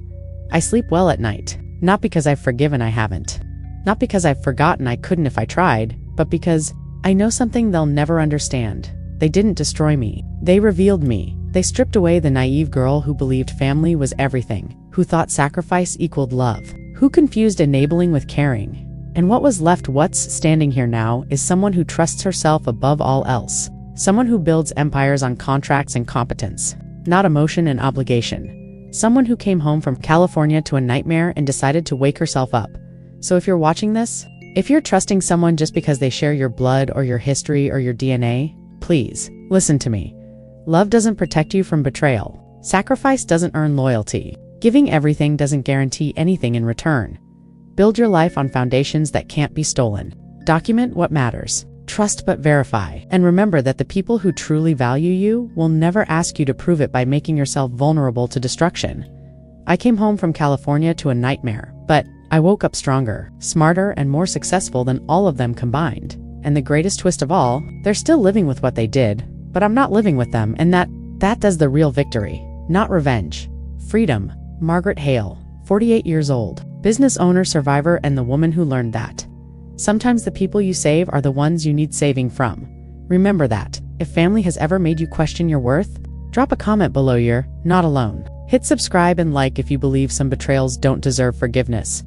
I sleep well at night, not because I've forgiven, I haven't. Not because I've forgotten, I couldn't if I tried, but because I know something they'll never understand. They didn't destroy me. They revealed me. They stripped away the naive girl who believed family was everything, who thought sacrifice equaled love, who confused enabling with caring. And what was left, what's standing here now, is someone who trusts herself above all else. Someone who builds empires on contracts and competence, not emotion and obligation. Someone who came home from California to a nightmare and decided to wake herself up. So if you're watching this, if you're trusting someone just because they share your blood or your history or your DNA, please, listen to me. Love doesn't protect you from betrayal. Sacrifice doesn't earn loyalty. Giving everything doesn't guarantee anything in return. Build your life on foundations that can't be stolen. Document what matters. Trust but verify. And remember that the people who truly value you will never ask you to prove it by making yourself vulnerable to destruction. I came home from California to a nightmare, but I woke up stronger, smarter, and more successful than all of them combined. And the greatest twist of all, they're still living with what they did, but I'm not living with them, and that does the real victory. Not revenge. Freedom. Margaret Hale, 48 years old. Business owner, survivor, and the woman who learned that. Sometimes the people you save are the ones you need saving from. Remember that. If family has ever made you question your worth, drop a comment below. You're not alone. Hit subscribe and like if you believe some betrayals don't deserve forgiveness.